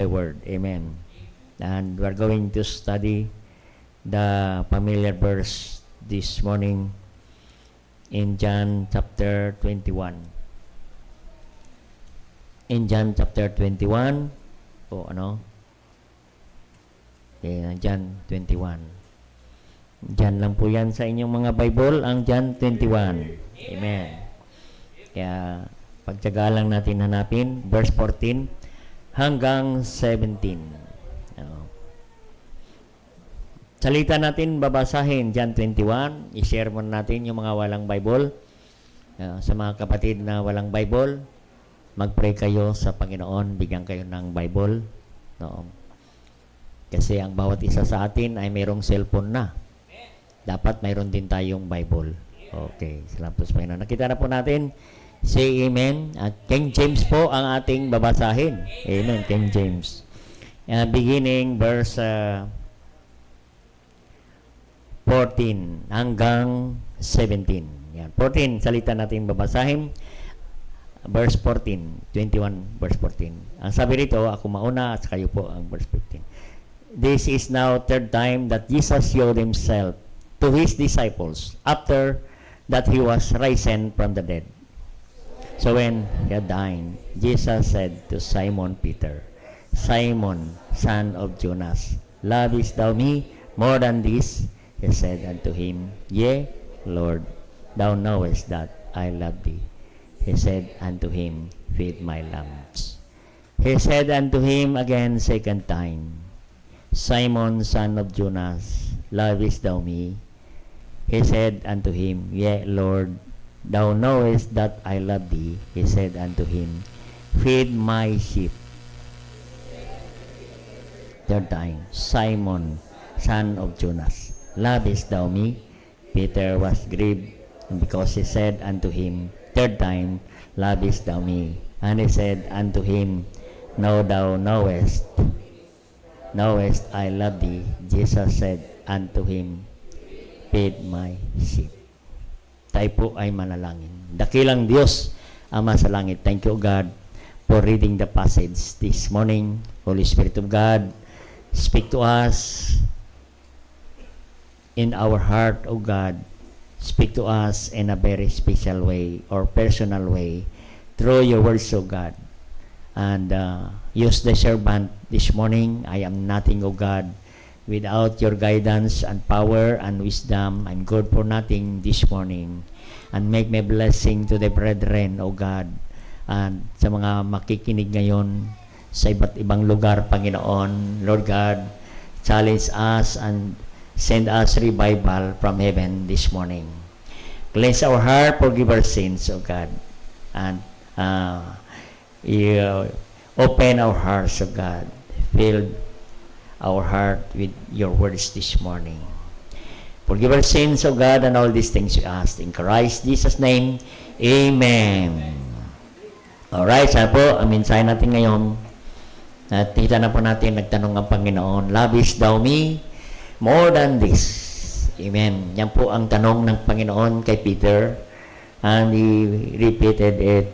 the word. Amen. And we're going to study the familiar verse this morning in John chapter 21. In John chapter 21, John 21. Diyan lang po yan sa inyong mga Bible, ang John 21. Amen. Kaya, pagtyaga lang natin hanapin, verse 14 hanggang 17. Salita natin, babasahin, John 21. I-share muna natin yung mga walang Bible. Sa mga kapatid na walang Bible, mag-pray kayo sa Panginoon, bigyan kayo ng Bible. Kasi ang bawat isa sa atin ay mayroong cellphone na. Dapat mayroon din tayong Bible. Okay, salamat po sa Panginoon. Nakita na po natin, say amen. At King James po ang ating babasahin. Amen, King James. Beginning verse 14 hanggang 17. Yan, 14, salita natin babasahin. Verse 14, 21, verse 14. Ang sabi rito, ako mauna at kayo po ang verse 15. This is now third time that Jesus showed himself to his disciples after that he was risen from the dead. So when he had died, Jesus said to Simon Peter, Simon, son of Jonas, lovest thou me more than this? He said unto him, Yea, Lord, thou knowest that I love thee. He said unto him, Feed my lambs. He said unto him again second time, Simon, son of Jonas, lovest thou me? He said unto him, Yea, Lord, thou knowest that I love thee. He said unto him, Feed my sheep. Third time, Simon, son of Jonas, lovest thou me? Peter was grieved, because he said unto him, third time, lovest thou me? And he said unto him, No, thou knowest I love thee. Jesus said unto him, Feed my sheep. Tayo po ay manalangin. Dakilang Diyos, Ama sa langit, thank you, God, for reading the passage this morning. Holy Spirit of God, speak to us in our heart, O God. Speak to us in a very special way or personal way through your words, O God. And use the servant this morning. I am nothing, O God. Without your guidance and power and wisdom, I'm good for nothing this morning. And make me blessing to the brethren, O God. And sa mga makikinig ngayon sa iba't ibang lugar, Panginoon, Lord God, challenge us and send us revival from heaven this morning. Cleanse our heart, forgive our sins, O God. And you open our hearts, O God. Fill our heart with your words this morning. Forgive our sins, O God, and all these things we ask. In Christ Jesus' name, Amen. Alright, sana po, ang mensahe natin ngayon, at kita na po natin, nagtanong ang Panginoon, Lovest thou me more than this? Amen. Yan po ang tanong ng Panginoon kay Peter, and he repeated it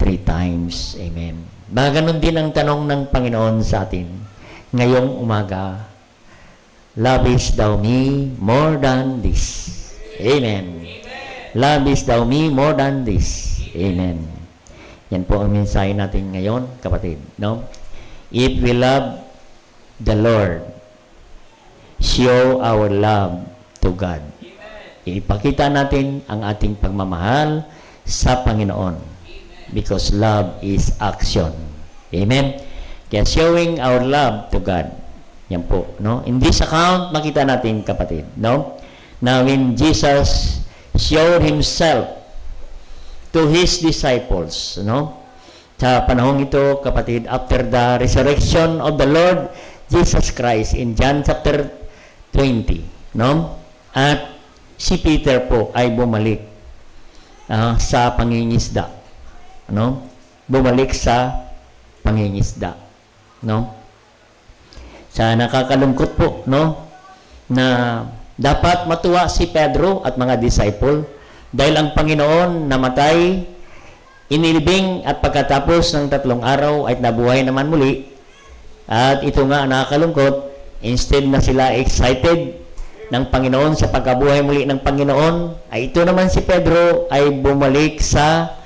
3 times. Amen. Ganun din ang tanong ng Panginoon sa atin ngayong umaga, Lovest thou me more than this? Amen. Lovest thou me more than this? Amen. Yan po ang mensahe natin ngayon, kapatid. No? If we love the Lord, show our love to God. Ipakita natin ang ating pagmamahal sa Panginoon. Because love is action. Amen. Kaya showing our love to God. Yan po, no? In this account, makita natin, kapatid, no? Now, when Jesus showed himself to his disciples, no? Sa panahong ito, kapatid, after the resurrection of the Lord Jesus Christ in John chapter 20, no? At si Peter po ay bumalik sa pangingisda, no? Bumalik sa pangingisda. No? Sa nakakalungkot po, no? Na dapat matuwa si Pedro at mga disciple dahil ang Panginoon namatay, inilibing at pagkatapos ng 3 araw ay nabuhay naman muli, At ito nga, nakakalungkot, instead na sila excited ng Panginoon sa pagkabuhay muli ng Panginoon, ay ito naman si Pedro ay bumalik sa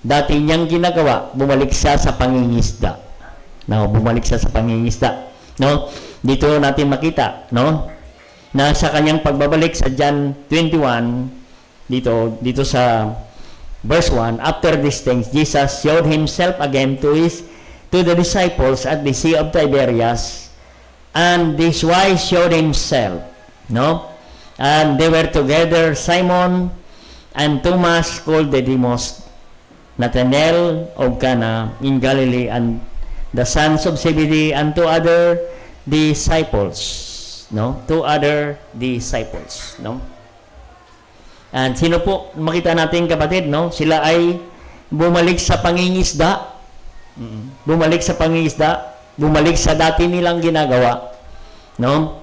dati niyang ginagawa, bumalik siya sa pangingisda. No, bumalik siya sa pangingisda. No? Dito natin makita, no? Na sa kanyang pagbabalik sa John 21, dito sa verse 1, after these things, Jesus showed himself again to the disciples at the Sea of Tiberias, and this wise showed himself, no? And they were together, Simon and Thomas called Didymus, Nathanael of Cana in Galilee, and the sons of Zebedee, and two other disciples, no? Two other disciples, no? And sino po makita natin, kapatid, no? Sila ay bumalik sa pangingisda. Bumalik sa pangingisda, bumalik sa dati nilang ginagawa, no?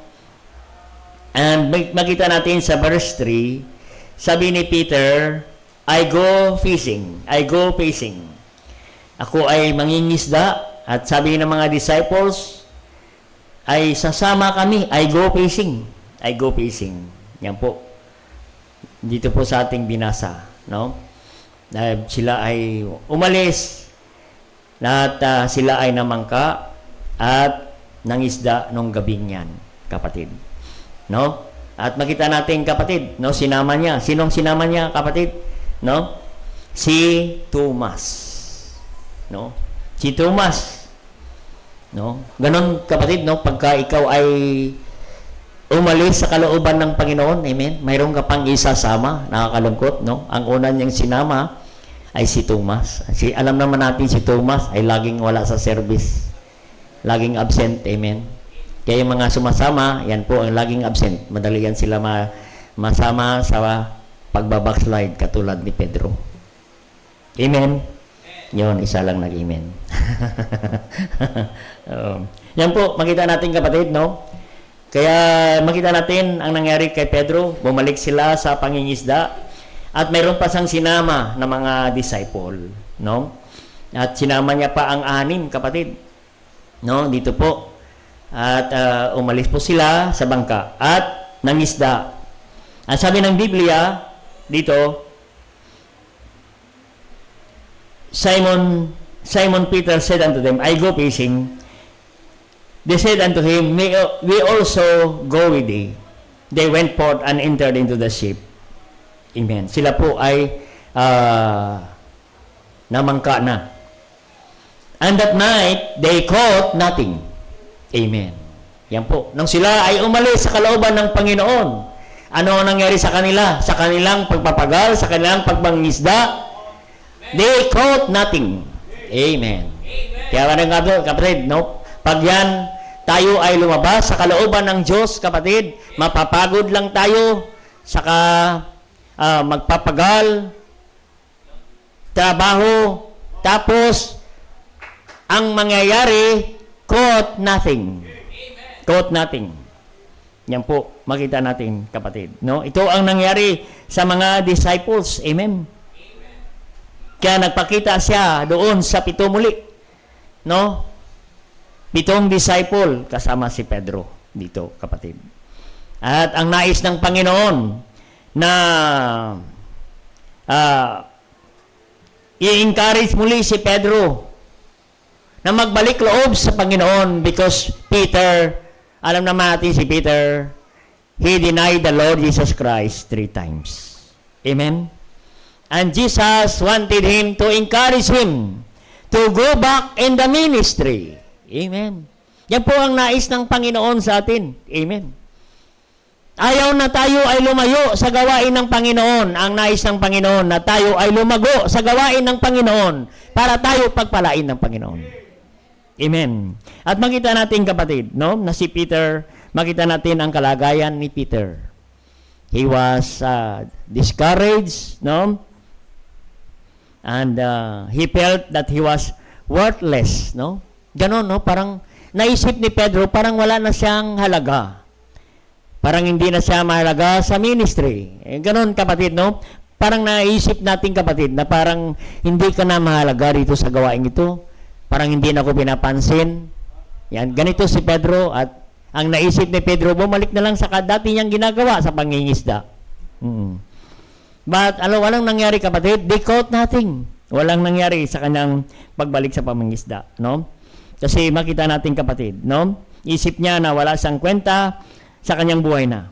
And makita natin sa verse 3, sabi ni Peter, I go fishing. Ako ay mangingisda, at sabi ng mga disciples, ay sasama kami, I go fishing. Yan po. Dito po sa ating binasa, no? Sila ay umalis, at sila ay namangka at nangisda nung gabing yan, kapatid. No? At makita natin, kapatid, no, sinama niya. Sinong sinama niya, kapatid? No? Si Thomas. No? Si Thomas. No? Ganon, kapatid, no? Pagka ikaw ay umalis sa kalooban ng Panginoon, amen? Mayroon ka pang isasama, nakakalungkot, no? Ang una niyang sinama ay si Thomas. Alam naman natin si Thomas ay laging wala sa service. Laging absent, amen? Kaya yung mga sumasama, yan po ang laging absent. Madali yan sila masama sa pagbabackslide katulad ni Pedro. Amen? Yun, isa lang nag-amen. Yan po, makita natin, kapatid, no? Kaya makita natin ang nangyari kay Pedro. Bumalik sila sa pangingisda. At mayroon pa siyang sinama ng mga disciple, no? At sinama niya pa ang 6, kapatid, no? Dito po. At umalis po sila sa bangka at nangisda. At sabi ng Biblia dito, Simon Peter said unto them, I go fishing. They said unto him, we also go with thee. They went forth and entered into the ship. Amen. Sila po ay namangka na. And that night, they caught nothing. Amen. Yan po. Nung sila ay umalis sa kalooban ng Panginoon, ano ang nangyari sa kanila? Sa kanilang pagpapagal, sa kanilang pagbangisda, they caught nothing. Amen. Kaya kapatid, no? Pag yan, tayo ay lumabas sa kalooban ng Diyos, kapatid, mapapagod lang tayo, saka magpapagal, trabaho, tapos, ang mangyayari, caught nothing. Caught nothing. Yan po, makita natin, kapatid. No? Ito ang nangyari sa mga disciples. Amen. Kaya nagpakita siya doon sa 7 muli. No? 7 disciple kasama si Pedro dito, kapatid. At ang nais ng Panginoon na i-encourage muli si Pedro na magbalik loob sa Panginoon, because Peter, alam naman natin si Peter, he denied the Lord Jesus Christ 3 times. Amen? And Jesus wanted him to encourage him to go back in the ministry. Amen. Yan po ang nais ng Panginoon sa atin. Amen. Ayaw na tayo ay lumayo sa gawain ng Panginoon. Ang nais ng Panginoon na tayo ay lumago sa gawain ng Panginoon para tayo pagpalain ng Panginoon. Amen. At makita natin, kapatid, no, na si Peter, makita natin ang kalagayan ni Peter. He was discouraged, no? And he felt that he was worthless, no? Ganon, no? Parang naisip ni Pedro, parang wala na siyang halaga. Parang hindi na siya mahalaga sa ministry. Ganon, kapatid, no? Parang naisip natin, kapatid, na parang hindi ka na mahalaga dito sa gawain ito. Parang hindi na ako pinapansin. Yan, ganito si Pedro at ang naisip ni Pedro, bumalik na lang sa dati niyang ginagawa sa pangingisda. But walang nangyari kapatid, they caught nothing. Walang nangyari sa kanyang pagbalik sa pangingisda, no? Kasi makita natin kapatid, no? Isip niya na wala siyang kwenta sa kanyang buhay na.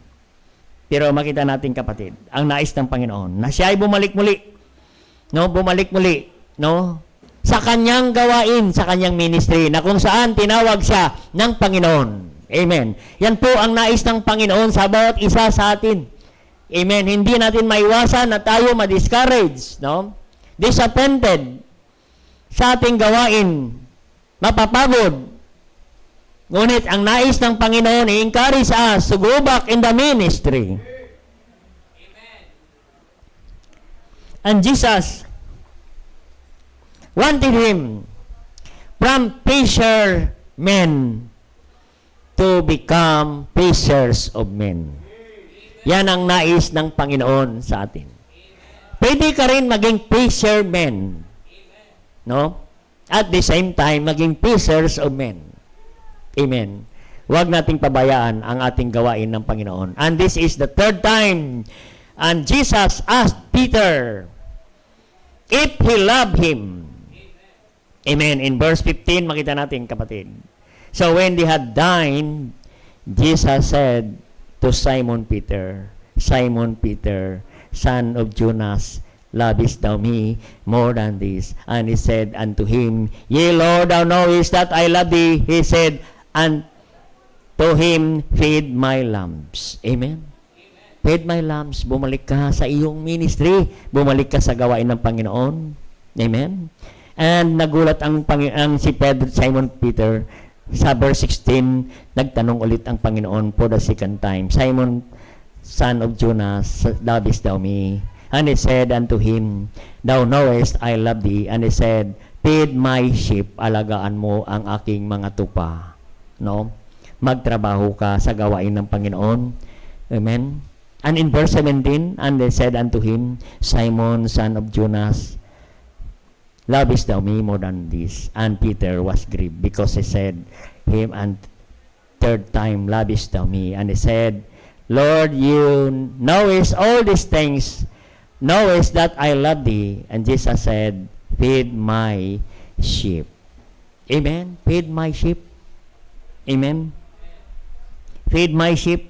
Pero makita natin kapatid, ang nais ng Panginoon na siya ay bumalik muli. No, bumalik muli, no? Sa kanyang gawain, sa kanyang ministry na kung saan tinawag siya ng Panginoon. Amen. Yan po ang nais ng Panginoon sa bawat isa sa atin. Amen. Hindi natin maiwasan na tayo ma-discourage, no? Disappointed sa ating gawain, mapapagod. Ngunit ang nais ng Panginoon i-encourage us to go back in the ministry. Amen. And Jesus wanted him from fishermen to become fishers of men. Yan ang nais ng Panginoon sa atin. Pwede ka rin maging fishermen. No? At the same time, maging fishers of men. Amen. Huwag nating pabayaan ang ating gawain ng Panginoon. And this is the third time. And Jesus asked Peter if he loved him. Amen. In verse 15, makita natin kapatid. So when they had dined, Jesus said to Simon Peter, Simon Peter, son of Jonas, lovest thou me more than this? And he said unto him, Yea, Lord, thou knowest that I love thee. He said, and to him, feed my lambs. Amen? Feed my lambs. Bumalik ka sa iyong ministry. Bumalik ka sa gawain ng Panginoon. Amen? And nagulat ang si Pedro, Simon Peter, sa verse 16, nagtanong ulit ang Panginoon for the second time, Simon, son of Jonas, lovest thou me? And he said unto him, Thou knowest I love thee. And he said, Feed my sheep. Alagaan mo ang aking mga tupa. No? Magtrabaho ka sa gawain ng Panginoon. Amen? And in verse 17, and they said unto him, Simon, son of Jonas, lovest thou me more than this? And Peter was grieved because he said him, and third time, lovest thou me? And he said, Lord, you knowest all these things, knowest that I love thee. And Jesus said, Feed my sheep. Amen? Feed my sheep. Amen? Feed my sheep.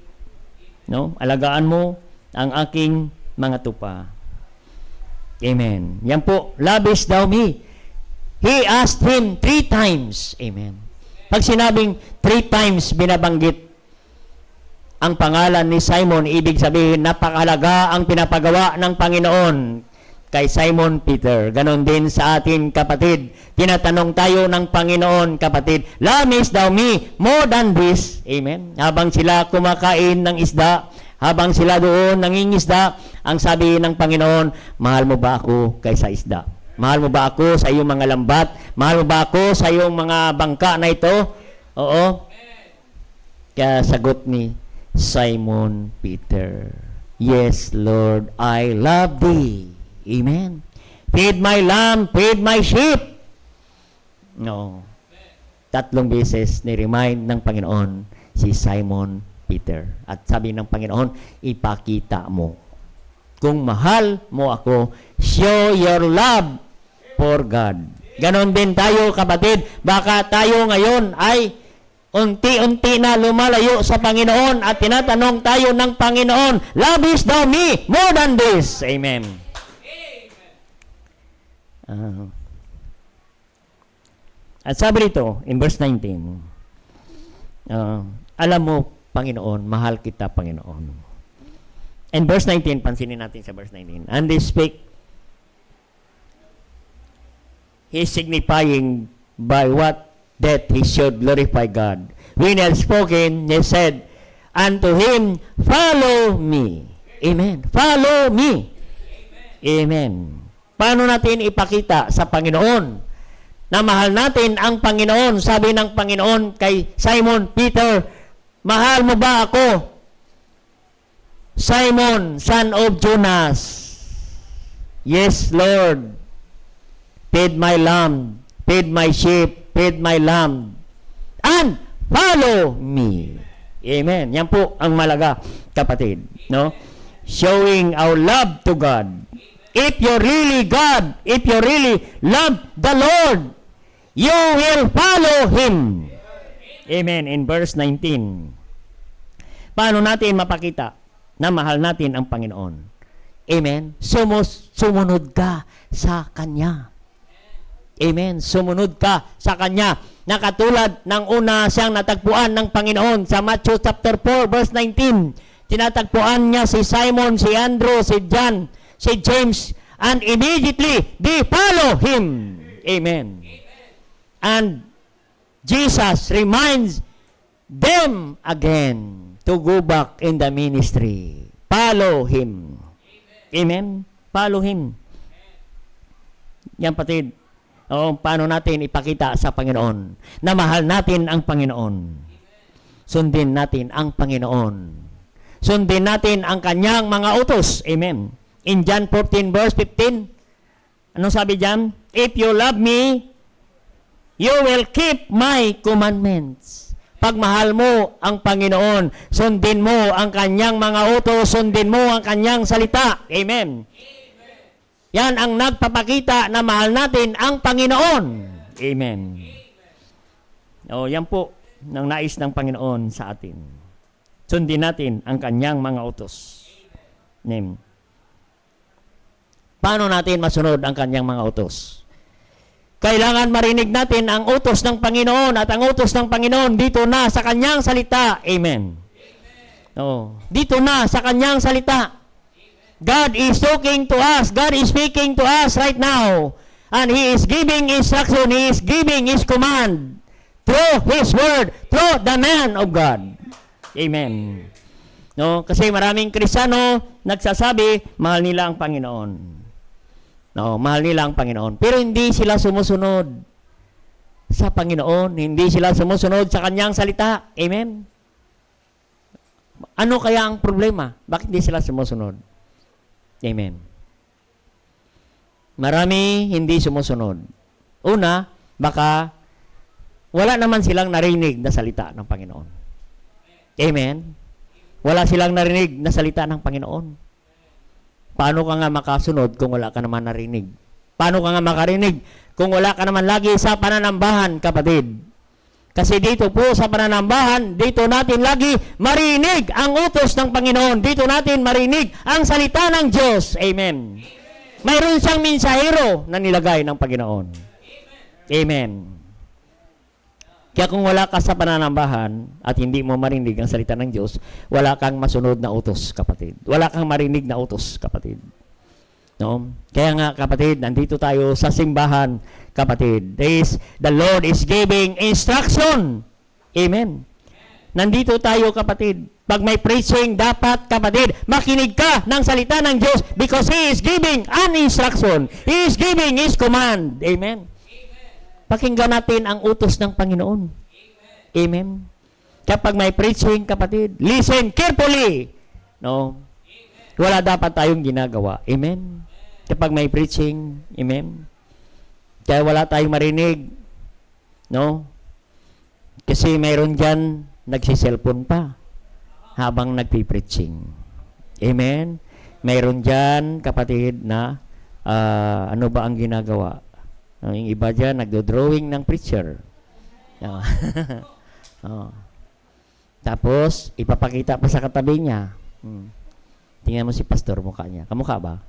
No? Alagaan mo ang aking mga tupa. Amen. Yan po, lovest thou me? He asked him 3 times. Amen. Pag sinabing 3 times binabanggit ang pangalan ni Simon, ibig sabihin napakahalaga ang pinapagawa ng Panginoon kay Simon Peter. Ganon din sa atin kapatid. Tinatanong tayo ng Panginoon kapatid, lovest thou me more than this? Amen. Habang sila kumakain ng isda, habang sila doon nangingisda, ang sabi ng Panginoon, mahal mo ba ako kaysa isda? Mahal mo ba ako sa iyong mga lambat? Mahal mo ba ako sa iyong mga bangka na ito? Oo. Kaya sagot ni Simon Peter, Yes, Lord, I love thee. Amen. Feed my lamb, feed my sheep. No. 3 beses ni-remind ng Panginoon si Simon Peter. At sabi ng Panginoon, ipakita mo. Kung mahal mo ako, show your love for God. Ganon din tayo kapatid. Baka tayo ngayon ay unti-unti na lumalayo sa Panginoon at tinatanong tayo ng Panginoon, lovest thou me more than this? Amen. At sabi rito, in verse 19, alam mo, Panginoon, mahal kita, Panginoon. In verse 19, pansinin natin sa verse 19, and they speak, he signifying by what that he should glorify God. When he had spoken, he said unto him, follow me. Amen. Follow me. Amen. Paano natin ipakita sa Panginoon na mahal natin ang Panginoon? Sabi ng Panginoon kay Simon Peter, mahal mo ba ako? Simon, son of Jonas. Yes, Lord. Feed my lamb, feed my sheep, feed my lamb. and follow me. Amen. Yan po ang malaga, kapatid. No? Showing our love to God. If you really love the Lord, you will follow Him. Amen. In verse 19. Paano natin mapakita na mahal natin ang Panginoon? Amen. Sumunod ka sa Kanya. Amen. Sumunod ka sa Kanya. Na katulad ng una siyang natagpuan ng Panginoon sa Matthew chapter 4 verse 19. Tinatagpuan niya si Simon, si Andrew, si John, si James, and immediately they follow Him. Amen. And Jesus reminds them again to go back in the ministry. Follow Him. Amen. Follow Him. Yan patid. O, paano natin ipakita sa Panginoon na mahal natin ang Panginoon. Sundin natin ang Panginoon. Sundin natin ang Kanyang mga utos. Amen. In John 14 verse 15, anong sabi diyan? If you love me, you will keep my commandments. Pag mahal mo ang Panginoon, sundin mo ang Kanyang mga utos, sundin mo ang Kanyang salita. Amen. Yan ang nagpapakita na mahal natin ang Panginoon. Amen. O, yan po ng nais ng Panginoon sa atin. Sundin natin ang Kanyang mga utos. Amen. Paano natin masunod ang Kanyang mga utos? Kailangan marinig natin ang utos ng Panginoon at ang utos ng Panginoon dito na sa Kanyang salita. Amen. O, dito na sa Kanyang salita. God is talking to us. God is speaking to us right now. And He is giving instruction. He is giving His command through His word, through the man of God. Amen. No, kasi maraming Kristiyano nagsasabi, mahal nila ang Panginoon. No, mahal nila ang Panginoon. Pero hindi sila sumusunod sa Panginoon. Hindi sila sumusunod sa Kanyang salita. Amen. Ano kaya ang problema? Bakit hindi sila sumusunod? Amen. Marami hindi sumusunod. Una, baka wala naman silang narinig na salita ng Panginoon. Amen. Wala silang narinig na salita ng Panginoon. Paano ka nga makasunod kung wala ka naman narinig? Paano ka nga makarinig kung wala ka naman lagi sa pananambahan, kapatid? Kasi dito po sa pananambahan, dito natin lagi marinig ang utos ng Panginoon. Dito natin marinig ang salita ng Diyos. Amen. Mayroon siyang mensahero na nilagay ng Panginoon. Amen. Kaya kung wala ka sa pananambahan at hindi mo marinig ang salita ng Diyos, wala kang masunod na utos, kapatid. Wala kang marinig na utos, kapatid. No? Kaya nga, kapatid, nandito tayo sa simbahan, kapatid. The Lord is giving instruction. Amen. Nandito tayo, kapatid. Pag may preaching, dapat, kapatid, makinig ka ng salita ng Diyos because He is giving an instruction. He is giving His command. Amen. Pakinggan natin ang utos ng Panginoon. Amen. Kapag may preaching, kapatid, listen carefully. No? Wala dapat tayong ginagawa. Amen. Kapag may preaching, amen. Kaya wala tayong marinig. No? Kasi mayroon dyan, nagsiselfon pa habang nagpipreaching. Amen. Mayroon dyan, kapatid, na ano ba ang ginagawa? Yung iba dyan, nagdo-drawing ng preacher. Tapos, ipapakita pa sa katabi niya. Tingnan mo si pastor, mukha niya. Kamukha ba?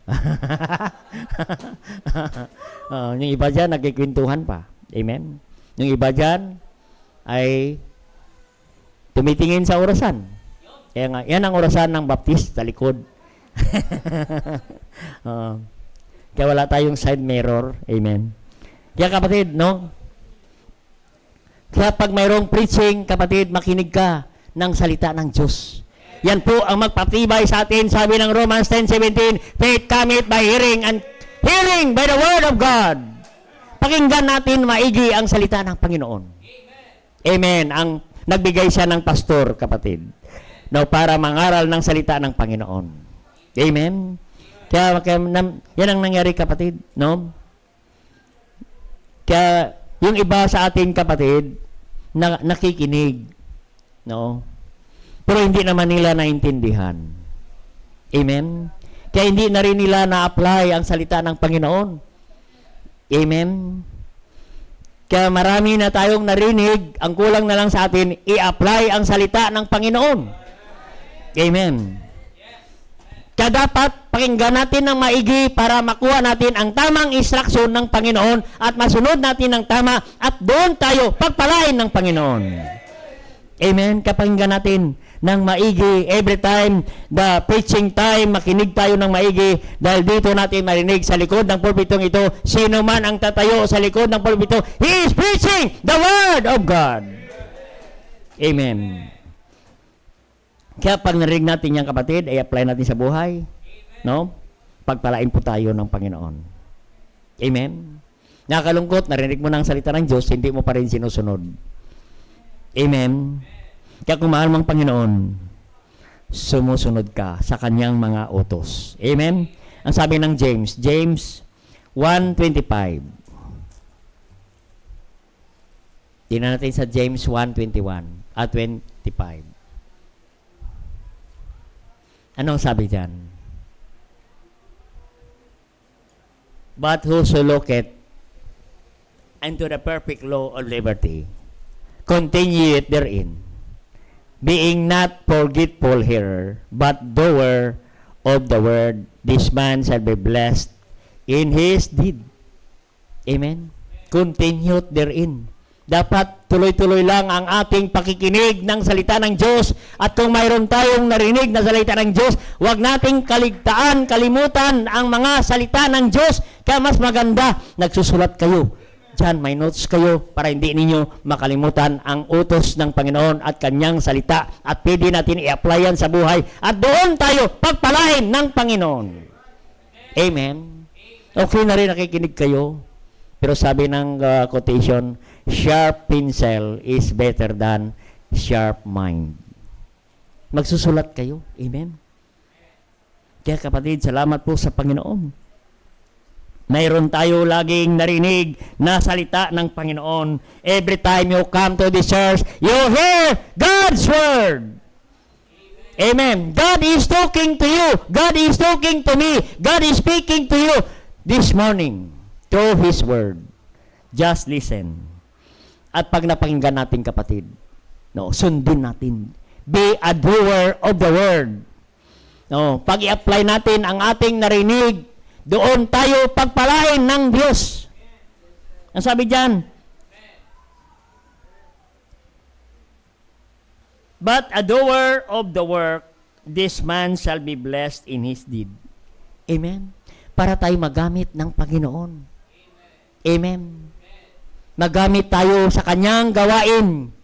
Yung iba dyan, nagkikwentuhan pa. Amen? Yung iba dyan, ay tumitingin sa orasan. Kaya nga, yan ang orasan ng Baptist sa likod. Kaya wala tayong side mirror. Amen? Kaya kapatid, no? Kaya pag mayroong preaching, kapatid, makinig ka ng salita ng Diyos. Yan po ang magpatibay sa atin, sabi ng Romans 10:17, faith cometh by hearing and hearing by the word of God. Pakinggan natin maigi ang salita ng Panginoon. Amen. Ang nagbigay siya ng pastor, kapatid, no, para mangaral ng salita ng Panginoon. Amen. Kaya yan ang nangyari, kapatid, no? Kaya yung iba sa atin, kapatid, na nakikinig. No? Pero hindi naman nila naintindihan. Amen? Kaya hindi na rin nila na-apply ang salita ng Panginoon. Amen? Kaya marami na tayong narinig, ang kulang na lang sa atin, i-apply ang salita ng Panginoon. Amen? Kaya dapat pakinggan natin ng maigi para makuha natin ang tamang instruction ng Panginoon at masunod natin ng tama at doon tayo pagpalain ng Panginoon. Amen? Kaya pakinggan natin ng maigi every time the preaching time, makinig tayo ng maigi dahil dito natin marinig sa likod ng pulpitong ito, sino man ang tatayo sa likod ng pulpito, he is preaching the Word of God. Amen. Kaya pag narinig natin yan, kapatid, ay apply natin sa buhay. No? Pagpalain po tayo ng Panginoon. Amen? Nakakalungkot, narinig mo ng salita ng Diyos, hindi mo pa rin sinusunod. Amen? Kaya kung mahal mong Panginoon, sumusunod ka sa kanyang mga utos. Amen? Ang sabi ng James 1:25. Tingnan natin sa James 1:21 at 25. Anong sabi dyan? But whoso looketh unto the perfect law of liberty, continueth therein, being not forgetful hearer, but doer of the word, this man shall be blessed in his deed. Amen? Continued therein. Dapat tuloy-tuloy lang ang ating pakikinig ng salita ng Diyos. At kung mayroon tayong narinig na salita ng Diyos, huwag nating kalimutan ang mga salita ng Diyos. Kaya mas maganda, nagsusulat kayo. Diyan, may notes kayo para hindi ninyo makalimutan ang utos ng Panginoon at kanyang salita. At pwede natin i-apply yan sa buhay. At doon tayo pagpalain ng Panginoon. Amen? Okay na rin nakikinig kayo. Pero sabi ng quotation, sharp pencil is better than sharp mind. Magsusulat kayo. Amen? Kaya kapatid, salamat po sa Panginoon. Mayroon tayo laging narinig na salita ng Panginoon. Every time you come to the church, you hear God's Word. Amen. God is talking to you. God is talking to me. God is speaking to you this morning through His Word. Just listen. At pag napakinggan natin, kapatid, no, sundin natin. Be a doer of the Word. No, pag i-apply natin ang ating narinig, doon tayo pagpalain ng Diyos. Ang sabi diyan, but a doer of the work, this man shall be blessed in his deed. Amen? Para tayo magamit ng Panginoon. Amen? Magamit tayo sa kanyang gawain.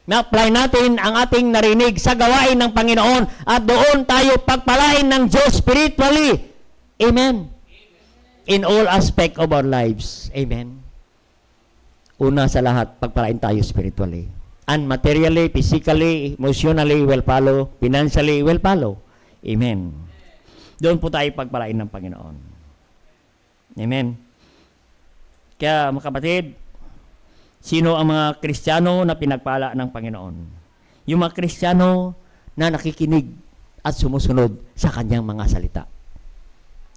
Na-apply natin ang ating narinig sa gawain ng Panginoon at doon tayo pagpalain ng Diyos spiritually. Amen. In all aspect of our lives. Amen. Una sa lahat, pagpalain tayo spiritually. And materially, physically, emotionally, will follow. Financially, will follow. Amen. Doon po tayo pagpalain ng Panginoon. Amen. Kaya mga kapatid, sino ang mga Kristiyano na pinagpala ng Panginoon? Yung mga Kristiyano na nakikinig at sumusunod sa kanyang mga salita.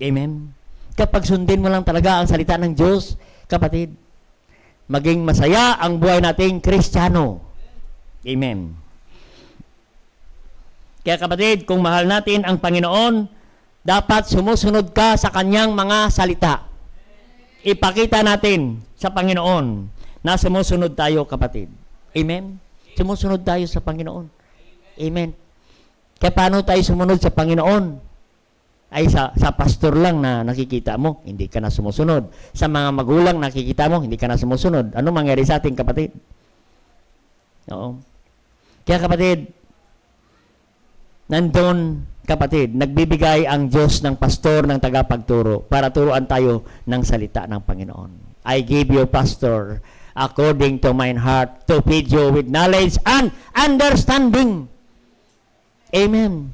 Amen. Kapag sundin mo lang talaga ang salita ng Diyos, kapatid, maging masaya ang buhay nating Kristiyano. Amen. Kaya kapatid, kung mahal natin ang Panginoon, dapat sumusunod ka sa kanyang mga salita. Ipakita natin sa Panginoon na sumusunod tayo, kapatid. Amen. Sumusunod tayo sa Panginoon. Amen. Kaya paano tayo sumunod sa Panginoon? Ay sa pastor lang na nakikita mo, hindi ka na sumusunod. Sa mga magulang nakikita mo, hindi ka na sumusunod. Ano mangyari sa ating kapatid? Oo. Kaya kapatid, nandun, kapatid, nagbibigay ang Diyos ng pastor, ng tagapagturo, para turuan tayo ng salita ng Panginoon. I give you, pastor, according to mine heart, to feed you with knowledge and understanding. Amen.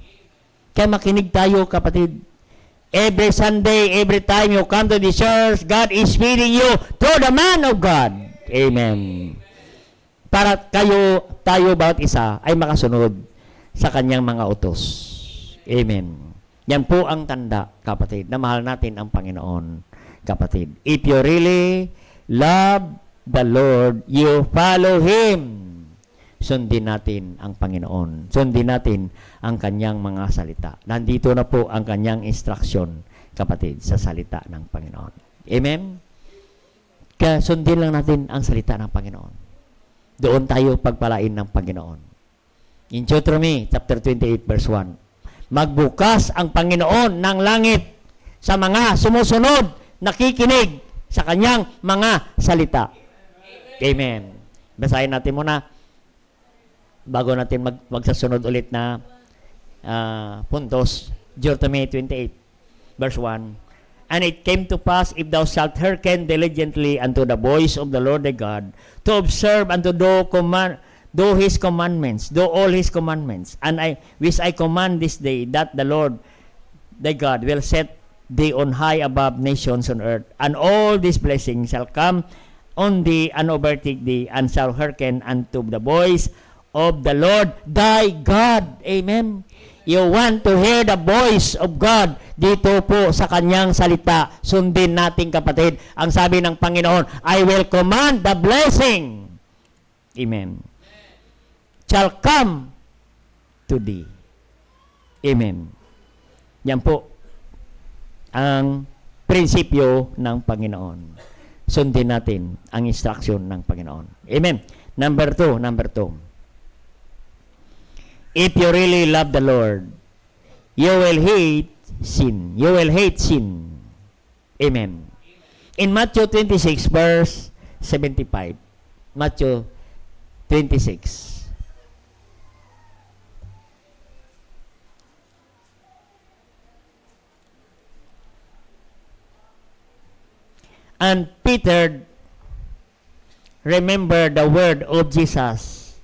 Kaya makinig tayo, kapatid. Every Sunday, every time you come to the church, God is feeding you through the man of God. Amen. para tayo bawat isa ay makasunod sa kanyang mga utos. Amen. Yan po ang tanda, kapatid, na mahal natin ang Panginoon, kapatid. If you really love the Lord, you follow Him. Sundin natin ang Panginoon. Sundin natin ang kanyang mga salita. Nandito na po ang kanyang instruction, kapatid, sa salita ng Panginoon. Amen? Kaya sundin lang natin ang salita ng Panginoon. Doon tayo pagpalain ng Panginoon. In Deuteronomy chapter 28 verse 1, magbukas ang Panginoon ng langit sa mga sumusunod, nakikinig sa kanyang mga salita. Amen. Basahin natin muna bago natin magsasunod ulit na puntos. Deuteronomy 28 verse 1. And it came to pass, if thou shalt hearken diligently unto the voice of the Lord thy God, to observe and to do his commandments, do all his commandments, and which I command this day, that the Lord thy God will set thee on high above nations on earth, and all these blessings shall come on thee and overtake thee, and shall hearken unto the voice of the Lord thy God. Amen. You want to hear the voice of God dito po sa kanyang salita. Sundin natin, kapatid. Ang sabi ng Panginoon, I will command the blessing. Amen. Shall come to thee. Amen. Yan po ang prinsipyo ng Panginoon. Sundin natin ang instruction ng Panginoon. Amen. Number two. If you really love the Lord, you will hate sin. You will hate sin. Amen. In Matthew 26 verse 75, Matthew 26. And Peter remembered the word of Jesus,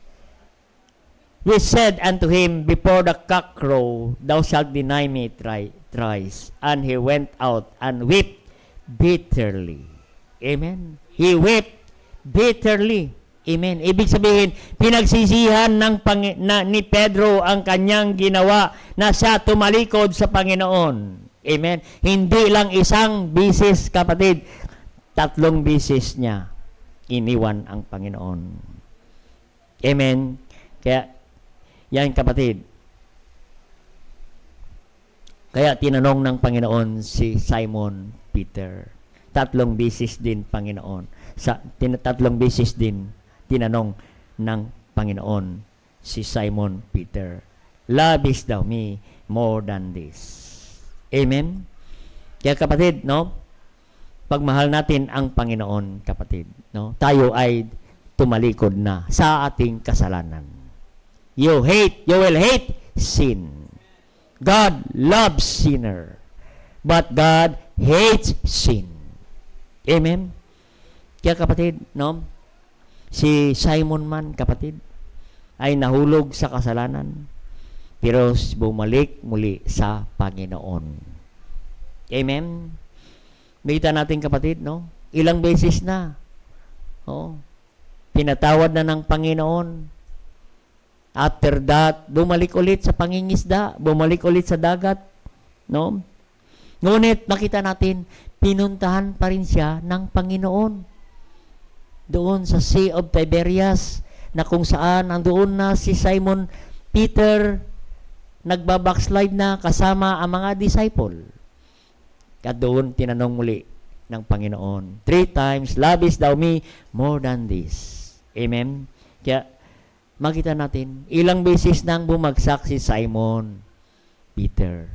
which said unto him, before the cock crow, thou shalt deny me thrice. And he went out and wept bitterly. Amen. He wept bitterly. Amen. Ibig sabihin, pinagsisihan ni Pedro ang kanyang ginawa na siya tumalikod sa Panginoon. Amen. Hindi lang isang bisis, kapatid. 3 bisis niya iniwan ang Panginoon. Amen. Kaya, yan, kapatid. Kaya tinanong ng Panginoon si Simon Peter. 3 bisis din, Panginoon. 3 bisis din tinanong ng Panginoon si Simon Peter. Lovest thou me more than this? Amen? Kaya, kapatid, no? Pagmahal natin ang Panginoon, kapatid, no? Tayo ay tumalikod na sa ating kasalanan. You will hate sin. God loves sinner, but God hates sin. Amen? Kaya, kapatid, no? Si Simon man, kapatid, ay nahulog sa kasalanan, pero bumalik muli sa Panginoon. Amen? Makita natin, kapatid, no? Ilang beses na. Oh, pinatawad na ng Panginoon. After that, bumalik ulit sa pangingisda, bumalik ulit sa dagat, no? Ngunit nakita natin, pinuntahan pa rin siya ng Panginoon. Doon sa Sea of Tiberias, na kung saan andoon na si Simon Peter, nagbabackslide na kasama ang mga disciple. At doon tinanong muli ng Panginoon, 3 times, lovest thou me more than this? Amen? Kaya, makita natin, ilang beses nang bumagsak si Simon Peter.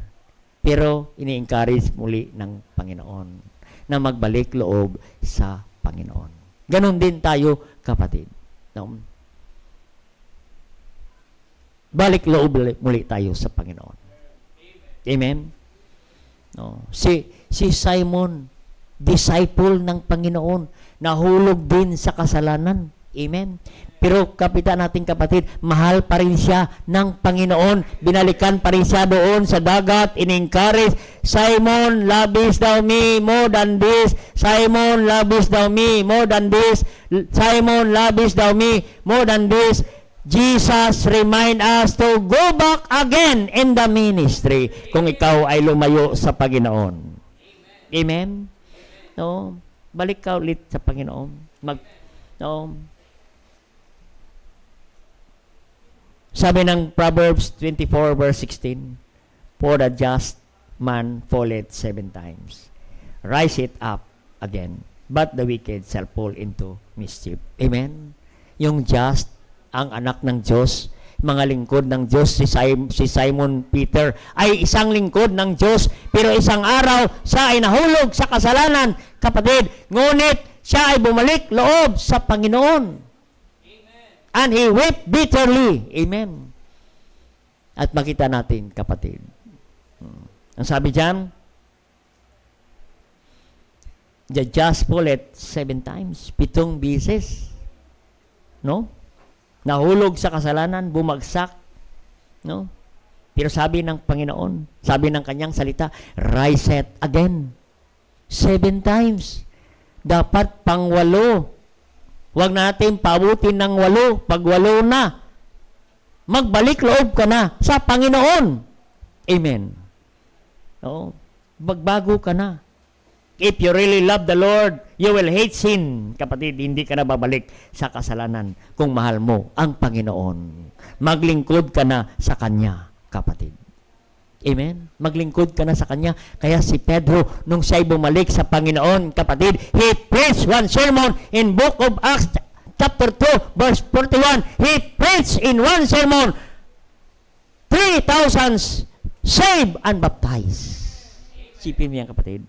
Pero, ini-encourage muli ng Panginoon na magbalik loob sa Panginoon. Ganon din tayo, kapatid. No? Balik loob muli tayo sa Panginoon. Amen? No. Si Simon, disciple ng Panginoon, nahulog din sa kasalanan. Amen. Pero kapitan nating kapatid, mahal pa rin siya ng Panginoon. Binalikan pa rin siya doon sa dagat. In-encourage, Simon, loves thou me more than this. Simon, loves thou me more than this. Simon, loves thou me more than this. Jesus remind us to go back again in the ministry kung ikaw ay lumayo sa Panginoon. Amen? No? Balik ka ulit sa Panginoon. Sabi ng Proverbs 24 verse 16, for the just man falleth 7 times, rise it up again, but the wicked shall fall into mischief. Amen? Yung just, ang anak ng Diyos, mga lingkod ng Diyos, si Simon Peter ay isang lingkod ng Diyos, pero isang araw siya ay nahulog sa kasalanan, kapatid, ngunit siya ay bumalik loob sa Panginoon. And he wept bitterly. Amen. At makita natin, kapatid. Ang sabi diyan, the just falleth 7 times. 7 beses. No? Nahulog sa kasalanan, bumagsak. No? Pero sabi ng Panginoon, sabi ng kanyang salita, rise it again. 7 times. Dapat pang 8. Huwag natin paabutin ng 8. Pag 8 na, magbalik loob ka na sa Panginoon. Amen. No? Magbago ka na. If you really love the Lord, you will hate sin. Kapatid, hindi ka na babalik sa kasalanan kung mahal mo ang Panginoon. Maglingkod ka na sa Kanya, kapatid. Amen? Maglingkod ka na sa Kanya. Kaya si Pedro, nung siya'y bumalik sa Panginoon, kapatid, he preached one sermon in book of Acts chapter 2, verse 41. He preached in one sermon 3,000 saved and baptized. Sipin mo yan, kapatid.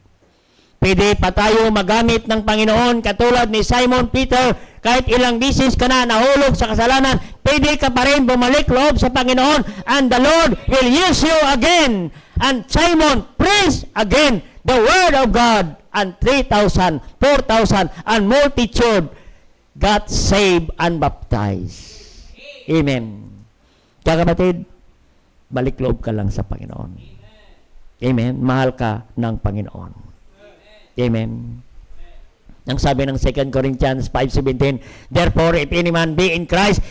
Pwede pa tayo magamit ng Panginoon katulad ni Simon Peter. Kahit ilang bisis ka na nahulog sa kasalanan, pwede ka pa rin bumalik loob sa Panginoon, and the Lord will use you again. And Simon preached again the word of God, and 3,000, 4,000, and multitude got saved and baptized. Amen. Kaya kapatid, balik loob ka lang sa Panginoon. Amen. Mahal ka ng Panginoon. Amen. Ang sabi ng 2 Corinthians 5:17, therefore, if any man be in Christ,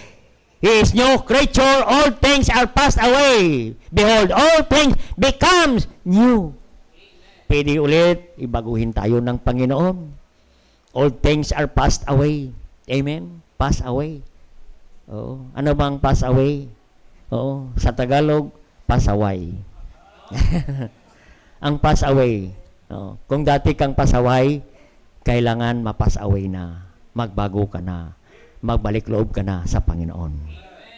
he is new creature, all things are passed away. Behold, all things becomes new. Pwede ulit, ibaguhin tayo ng Panginoon. All things are passed away. Amen? Pass away. Oo. Ano bang pass away? Oo. Sa Tagalog, pasaway. Ang pass away. No. Kung dati kang pasaway, kailangan mapass away na. Magbago ka na. Magbalik loob ka na sa Panginoon.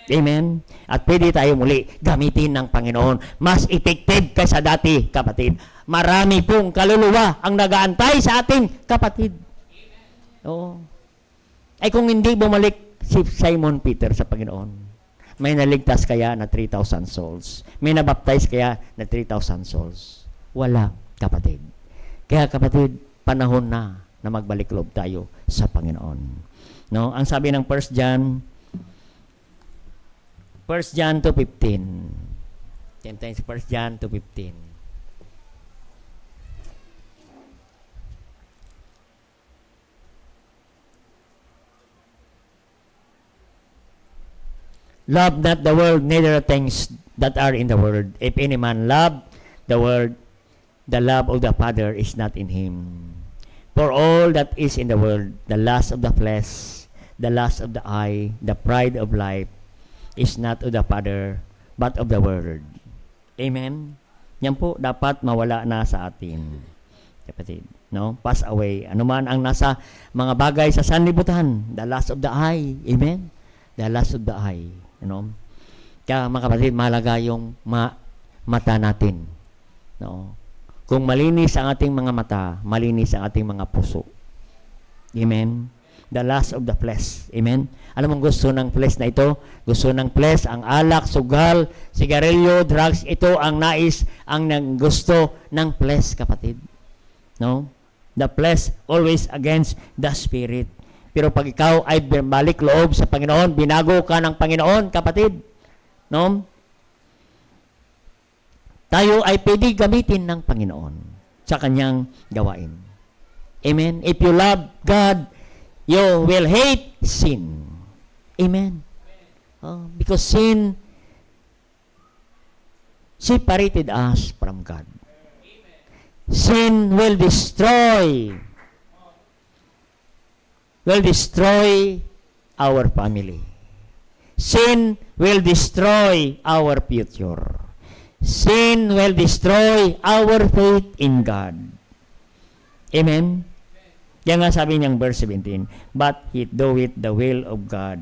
Amen? At pwede tayo muli gamitin ng Panginoon. Mas effective kaysa dati, kapatid. Marami pong kaluluwa ang nagaantay sa ating kapatid. Oo. Ay kung hindi bumalik si Simon Peter sa Panginoon, may naligtas kaya na 3,000 souls? May nabaptize kaya na 3,000 souls? Wala, kapatid. Kaya kapatid, panahon na magbalik loob tayo sa Panginoon. No? Ang sabi ng 1 John 2:15. 10 times 1 John 2:15. Love not the world, neither the things that are in the world. If any man love the world, the love of the Father is not in him. For all that is in the world, the lust of the flesh, the lust of the eye, the pride of life, is not of the Father, but of the world. Amen? Yan po, dapat mawala na sa atin. Kapatid, no? Pass away. Ano man ang nasa mga bagay sa sanlibutan, the lust of the eye. Amen? The lust of the eye. You know? Kaya mga kapatid, mahalaga yung mata natin. No? Kung malinis ang ating mga mata, malinis ang ating mga puso. Amen? The lust of the flesh. Amen? Alam mong gusto ng flesh na ito? Gusto ng flesh, ang alak, sugal, sigarilyo, drugs, ito ang nais, ang gusto ng flesh, kapatid. No? The flesh always against the spirit. Pero pag ikaw ay balik loob sa Panginoon, binago ka ng Panginoon, kapatid, no? Tayo ay pwede gamitin ng Panginoon sa kanyang gawain. Amen? If you love God, you will hate sin. Amen? Because sin separated us from God. Sin will destroy our family. Sin will destroy our future. Sin will destroy our faith in God. Amen? Yan nga sabi niyang verse 17, but he doeth the will of God,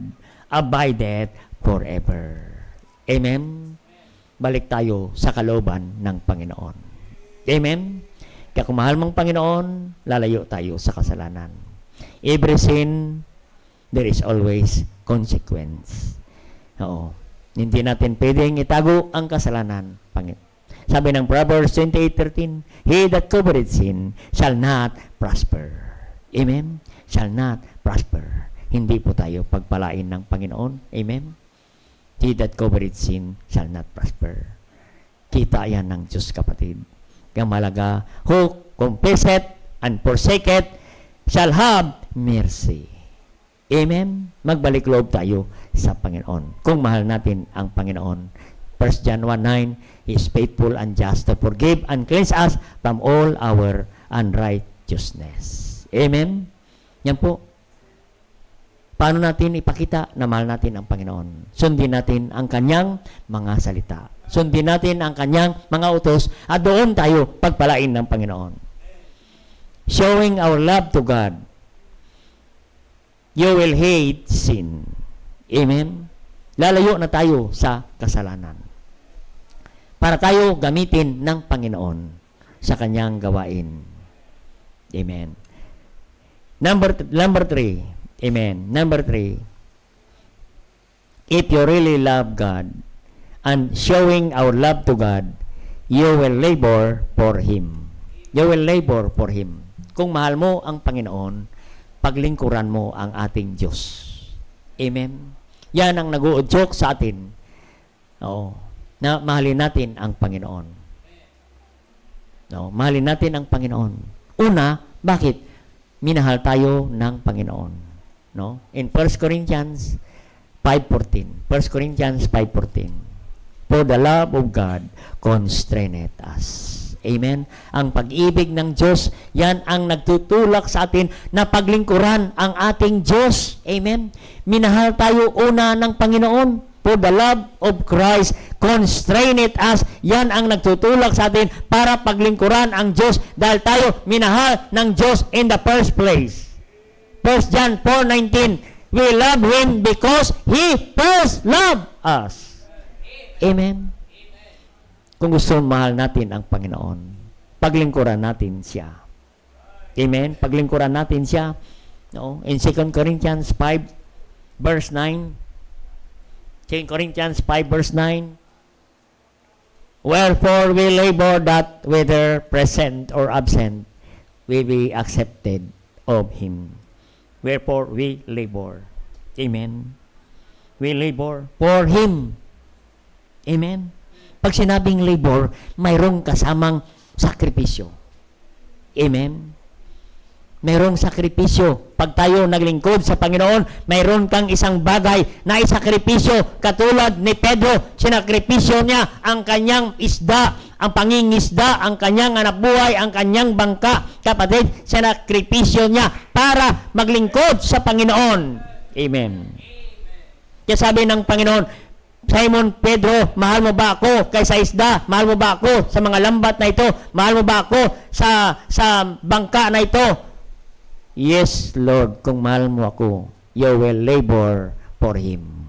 abideth forever. Amen? Balik tayo sa kalooban ng Panginoon. Amen? Kaya kung mahal mong Panginoon, lalayo tayo sa kasalanan. Every sin, there is always consequence. Oo. Hindi natin pwedeng itago ang kasalanan. Sabi ng Proverbs 28:13, he that covereth sin shall not prosper. Amen? Shall not prosper. Hindi po tayo pagpalain ng Panginoon. Amen? He that covereth sin shall not prosper. Kita yan ng Diyos, kapatid. Kaya malaga, who confesseth and forsaketh shall have mercy. Amen? Magbalik loob tayo sa Panginoon. Kung mahal natin ang Panginoon. 1 John 1:9, he is faithful and just to forgive and cleanse us from all our unrighteousness. Amen? Yan po. Paano natin ipakita na mahal natin ang Panginoon? Sundin natin ang kanyang mga salita. Sundin natin ang kanyang mga utos at doon tayo pagpalain ng Panginoon. Showing our love to God, you will hate sin. Amen? Lalayo na tayo sa kasalanan. Para tayo gamitin ng Panginoon sa kanyang gawain. Amen. Number 3. Amen. Number 3. If you really love God and showing our love to God, you will labor for Him. You will labor for Him. Kung mahal mo ang Panginoon, paglingkuran mo ang ating Diyos. Amen. Yan ang nag-uudyok sa atin. Oo. Na mahalin natin ang Panginoon. No, mahalin natin ang Panginoon. Una, bakit? Minahal tayo ng Panginoon. No? In 1 Corinthians 5:14. 1 Corinthians 5:14. For the love of God constraineth us. Amen? Ang pag-ibig ng Diyos, yan ang nagtutulak sa atin na paglingkuran ang ating Diyos. Amen? Minahal tayo una ng Panginoon. For the love of Christ constraineth us. Yan ang nagtutulak sa atin para paglingkuran ang Diyos dahil tayo minahal ng Diyos in the first place. 1 John 4:19, we love Him because He first loved us. Amen? Kung gusto mahal natin ang Panginoon, paglingkuran natin siya. Amen? Paglingkuran natin siya. No? In 2 Corinthians 5 verse 9, 2 Corinthians 5 verse 9, wherefore we labor that whether present or absent, we be accepted of Him. Wherefore we labor. Amen? We labor for Him. Amen? Pag sinabing labor, mayroong kasamang sakripisyo. Amen? Mayroong sakripisyo. Pag tayo naglingkod sa Panginoon, mayroon kang isang bagay na isakripisyo. Katulad ni Pedro, sinakripisyo niya ang kanyang isda, ang pangingisda, ang kanyang anak-buhay, ang kanyang bangka. Kapatid, sinakripisyo niya para maglingkod sa Panginoon. Amen. Kaya sabi ng Panginoon, Simon Pedro, mahal mo ba ako kaysa isda? Mahal mo ba ako sa mga lambat na ito? Mahal mo ba ako sa bangka na ito? Yes, Lord, kung mahal mo ako, you will labor for Him.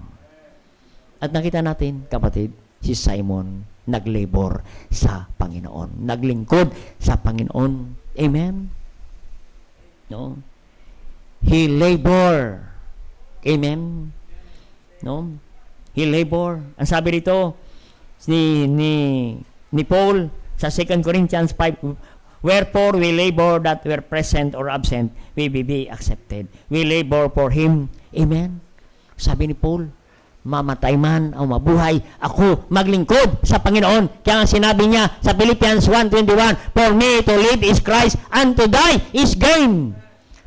At nakita natin, kapatid, si Simon naglabor sa Panginoon. Naglingkod sa Panginoon. Amen? No? He labor. Amen? No? He labor. Ang sabi dito ni Paul sa 2 Corinthians 5, Wherefore we labor that we're present or absent, we be accepted. We labor for Him. Amen? Sabi ni Paul, mamatay man o mabuhay, ako maglingkod sa Panginoon. Kaya nga sinabi niya sa Philippians 1:21, for me to live is Christ, and to die is gain.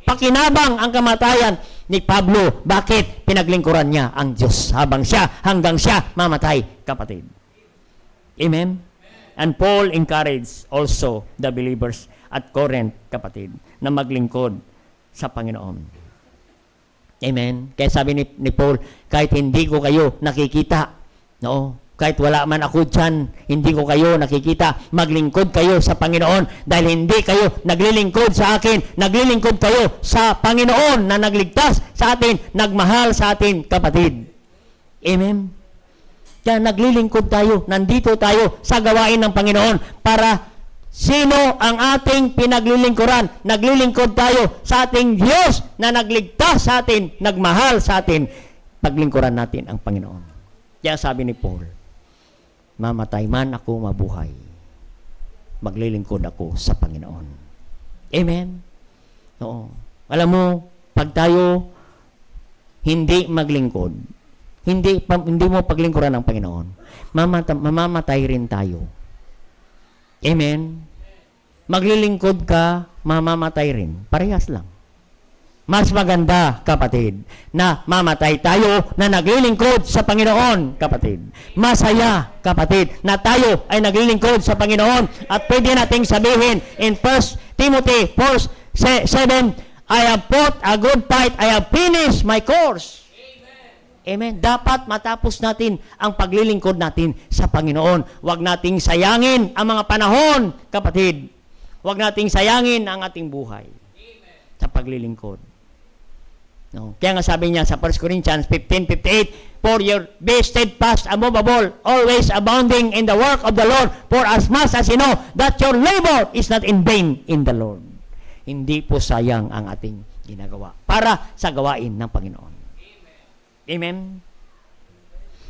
Pakinabang ang kamatayan ni Pablo. Bakit? Pinaglingkuran niya ang Diyos hanggang siya mamatay, kapatid. Amen? And Paul encouraged also the believers at Corinth, kapatid, na maglingkod sa Panginoon. Amen? Kaya sabi ni Paul, kahit hindi ko kayo nakikita, no? Kahit wala man ako dyan, hindi ko kayo nakikita, maglingkod kayo sa Panginoon dahil hindi kayo naglilingkod sa akin, naglilingkod kayo sa Panginoon na nagligtas sa atin, nagmahal sa atin, kapatid. Amen? Kaya naglilingkod tayo, nandito tayo sa gawain ng Panginoon para sino ang ating pinaglilingkuran? Naglilingkod tayo sa ating Diyos na nagligtas sa atin, nagmahal sa atin, paglingkuran natin ang Panginoon. Kaya sabi ni Paul, mamatay man ako mabuhay, maglilingkod ako sa Panginoon. Amen? Oo. Alam mo, pag tayo hindi maglingkod, hindi mo paglingkuran ng Panginoon, mamamatay rin tayo. Amen? Maglilingkod ka, mamamatay rin. Parehas lang. Mas maganda, kapatid, na mamatay tayo na naglilingkod sa Panginoon, kapatid. Masaya, kapatid, na tayo ay naglilingkod sa Panginoon. At pwede nating sabihin in 1 Timothy 4:7, I have fought a good fight, I have finished my course. Amen. Dapat matapos natin ang paglilingkod natin sa Panginoon. Huwag nating sayangin ang mga panahon, kapatid. Huwag nating sayangin ang ating buhay sa paglilingkod. No. Kaya nga sabi niya sa 1 Corinthians 15:58, for your be steadfast, unmovable, always abounding in the work of the Lord, for as much as you know that your labor is not in vain in the Lord. Hindi po sayang ang ating ginagawa para sa gawain ng Panginoon. Amen?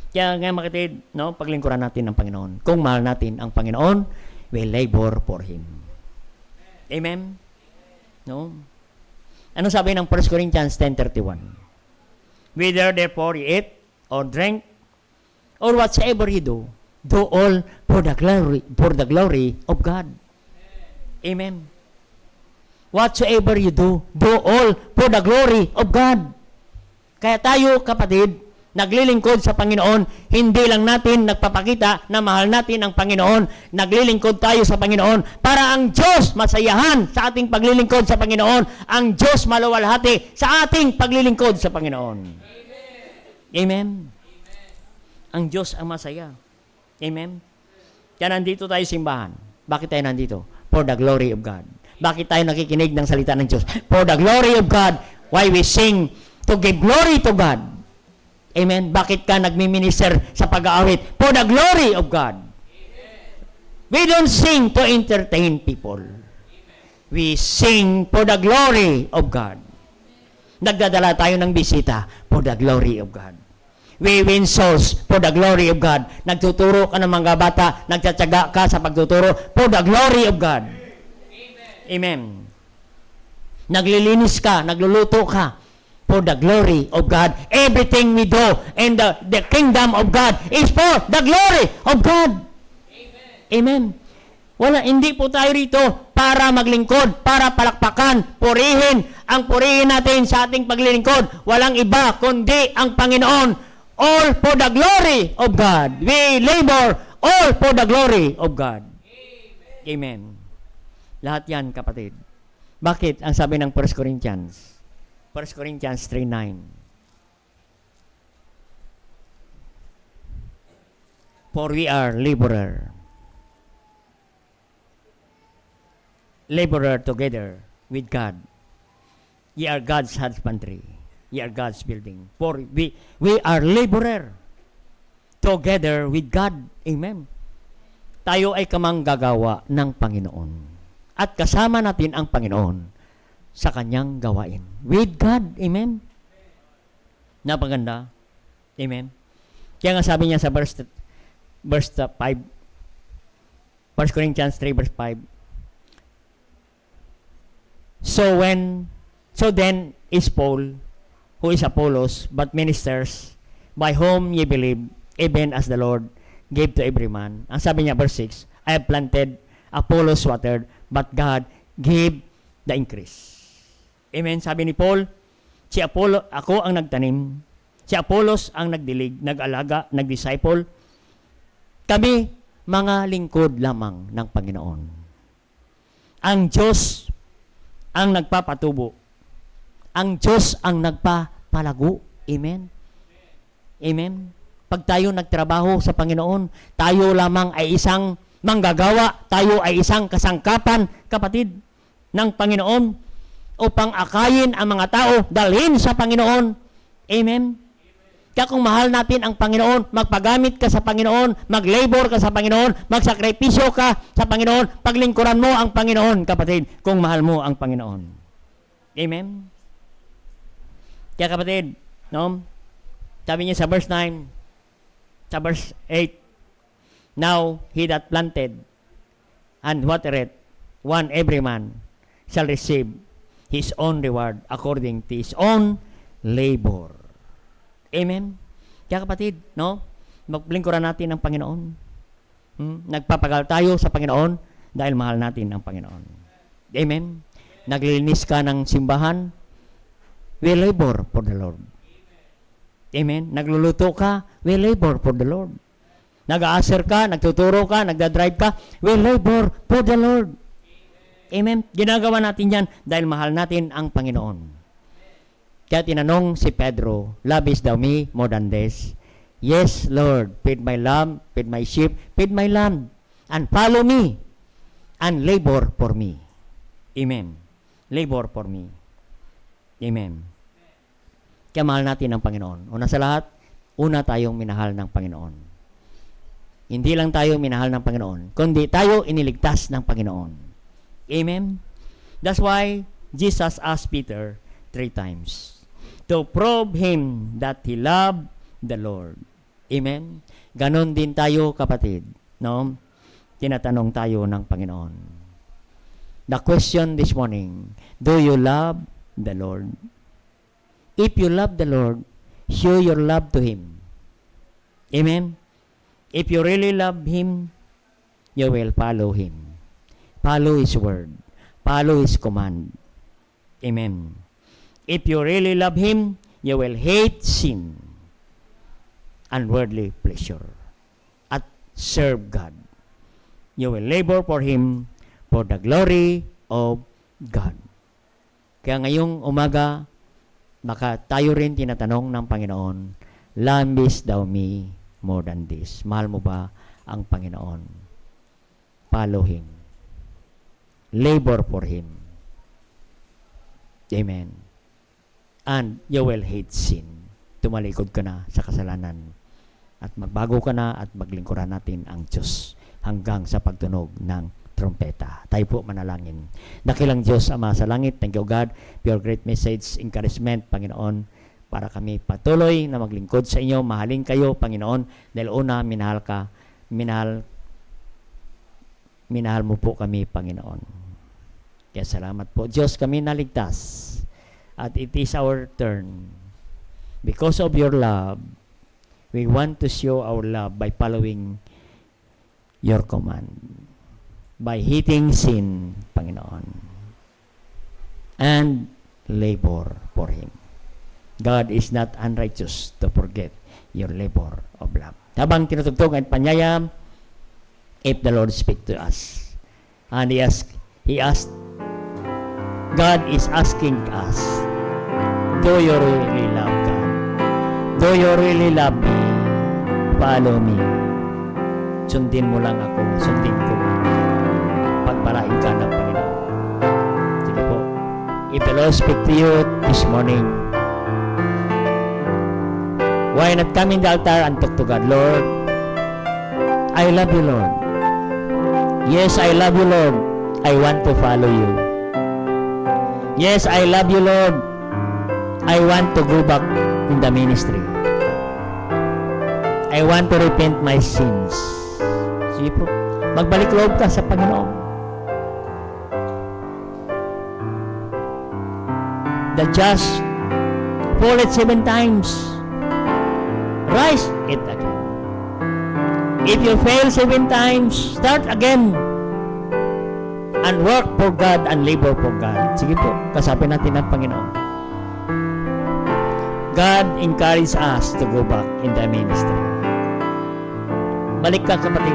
Kaya nga makatid, no, paglingkuran natin ng Panginoon. Kung mahal natin ang Panginoon, we labor for Him. Amen? No? Ano sabi ng 1 Corinthians 10:31? Whether therefore you eat or drink or whatsoever you do all for the glory of God. Amen. Whatsoever you do all for the glory of God. Kaya tayo, kapatid, naglilingkod sa Panginoon, hindi lang natin nagpapakita na mahal natin ang Panginoon. Naglilingkod tayo sa Panginoon para ang Diyos masayahan sa ating paglilingkod sa Panginoon. Ang Diyos maluwalhati sa ating paglilingkod sa Panginoon. Amen? Amen. Ang Diyos ang masaya. Amen? Kaya nandito tayo simbahan. Bakit tayo nandito? For the glory of God. Bakit tayo nakikinig ng salita ng Diyos? For the glory of God. Why we sing to give glory to God. Amen? Bakit ka nagmi-minister sa pag-aawit? For the glory of God. Amen. We don't sing to entertain people. Amen. We sing for the glory of God. Nagdadala tayo ng bisita for the glory of God. We win souls for the glory of God. Nagtuturo ka ng mga bata, nagtsatsaga ka sa pagtuturo for the glory of God. Amen. Amen. Naglilinis ka, nagluluto ka for the glory of God. Everything we do in the kingdom of God is for the glory of God. Amen. Amen. Hindi po tayo rito para maglingkod, para palakpakan, purihin. Ang purihin natin sa ating paglilingkod, walang iba kundi ang Panginoon. All for the glory of God. We labor all for the glory of God. Amen. Amen. Lahat yan, kapatid. Bakit? Ang sabi ng 1 Corinthians 3:9. For we are laborer together with God. Ye are God's husbandry. Ye are God's building. For we are laborer together with God. Amen. Tayo ay kamanggagawa ng Panginoon. At kasama natin ang Panginoon sa kanyang gawain. With God. Amen? Napaganda. Amen? Kaya nga sabi niya sa verse 5, 1 Corinthians 3 verse 5, So then is Paul, who is Apollos, but ministers, by whom ye believe, even as the Lord gave to every man. Ang sabi niya, verse 6, I have planted, Apollos watered, but God gave the increase. Amen. Sabi ni Paul, si Apollo, ako ang nagtanim, si Apollos ang nagdilig, nag-alaga, nag-disciple. Kami, mga lingkod lamang ng Panginoon. Ang Diyos ang nagpapatubo. Ang Diyos ang nagpapalago. Amen. Amen. Pag tayo nagtrabaho sa Panginoon, tayo lamang ay isang manggagawa, tayo ay isang kasangkapan, kapatid, ng Panginoon, upang akayin ang mga tao, dalhin sa Panginoon. Amen. Kaya kung mahal natin ang Panginoon, magpagamit ka sa Panginoon, mag-labor ka sa Panginoon, magsakripisyo ka sa Panginoon, paglingkuran mo ang Panginoon, kapatid, kung mahal mo ang Panginoon. Amen. Kaya kapatid, no? Sabi niya sa verse 9, sa verse 8, now he that planted and watered, one every man shall receive his own reward according to his own labor. Amen? Kaya kapatid, no? Maglingkuran natin ang Panginoon. Nagpapagal tayo sa Panginoon dahil mahal natin ang Panginoon. Amen? Naglilinis ka ng simbahan, we labor for the Lord. Amen? Nagluluto ka, we labor for the Lord. Nag-aaser ka, nagtuturo ka, nagdadrive ka, we labor for the Lord. Amen? Ginagawa natin yan dahil mahal natin ang Panginoon. Kaya tinanong si Pedro, lovest thou me more than this? Yes, Lord, feed my lamb, feed my sheep, feed my lamb, and follow me, and labor for me. Amen. Labor for me. Amen. Kaya mahal natin ang Panginoon. Una sa lahat, una tayong minahal ng Panginoon. Hindi lang tayo minahal ng Panginoon, kundi tayo iniligtas ng Panginoon. Amen? That's why Jesus asked Peter 3 times to prove him that he loved the Lord. Amen? Ganon din tayo, kapatid. No? Tinatanong tayo ng Panginoon. The question this morning, do you love the Lord? If you love the Lord, show your love to Him. Amen? If you really love Him, you will follow Him. Follow His word. Follow His command. Amen. If you really love Him, you will hate sin and worldly pleasure at serve God. You will labor for Him for the glory of God. Kaya ngayong umaga, baka tayo rin tinatanong ng Panginoon, lovest thou me more than this? Mahal mo ba ang Panginoon? Follow Him. Labor for Him. Amen. And you will hate sin. Tumalikod ka na sa kasalanan. At magbago ka na at maglingkuran natin ang Diyos hanggang sa pagtunog ng trompeta. Tayo po manalangin. Dakilang Diyos, Ama sa langit, thank you God for your great message, encouragement, Panginoon, para kami patuloy na maglingkod sa inyo. Mahalin kayo, Panginoon, dahil una, minahal ka. Minahal mo po kami, Panginoon. Kaya salamat po, Diyos, kami naligtas. At it is our turn. Because of your love, we want to show our love by following your command. By hating sin, Panginoon. And labor for Him. God is not unrighteous to forget your labor of love. Habang tinutugtog ang panyaya, if the Lord speak to us. And He asked, God is asking us, do you really love God? Do you really love me? Follow me. Sundin mo lang ako, sundin ko. Pagpalain ka ng Panginoon. Sige po. If the Lord speak to you this morning, why not come in the altar and talk to God? Lord, I love you, Lord. Yes, I love you, Lord. I want to follow you. Yes, I love you, Lord. I want to go back in the ministry. I want to repent my sins. Sige po. Magbalik loob ka sa Panginoon. The just falleth 7 times, rise it again. If you fail 7 times, start again and work for God and labor for God. Sige po, kasapin natin ang Panginoon. God encouraged us to go back in the ministry. Balik ka, kapatid.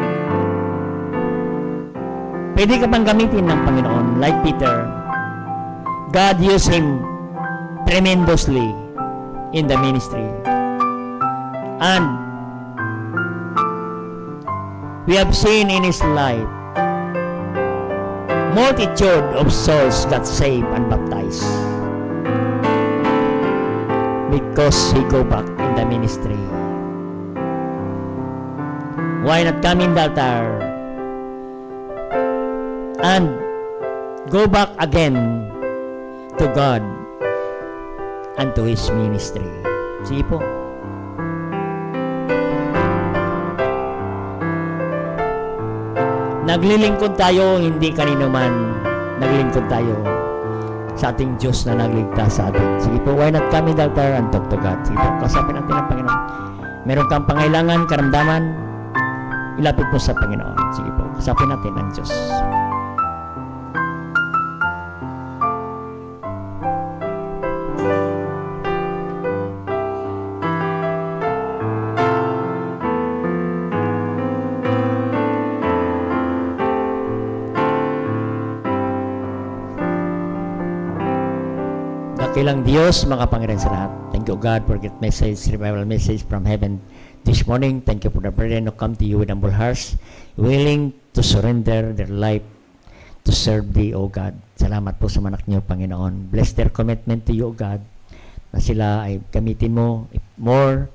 Pwede ka pang gamitin ng Panginoon like Peter. God used him tremendously in the ministry. And we have seen in his life multitude of souls got saved and baptized because he go back in the ministry. Why not come in the altar and go back again to God and to His ministry? Sige po. Naglilingkod tayo, hindi kanino man. Naglilingkod tayo sa ating Diyos na nagligtas sa atin. Sige po, why not come in the altar and talk to God? Sige po, kasapin natin ang Panginoon. Meron kang pangailangan, karamdaman, ilapit mo sa Panginoon. Sige po, kasapin natin ang Diyos. Dakilang Diyos, makapangyarihan sa lahat. Thank you, God, for that message, revival message from heaven this morning. Thank you for the brethren who come to you with humble hearts, willing to surrender their life to serve Thee, O God. Salamat po sa manak niyo, Panginoon. Bless their commitment to you, O God, na sila ay gamitin mo more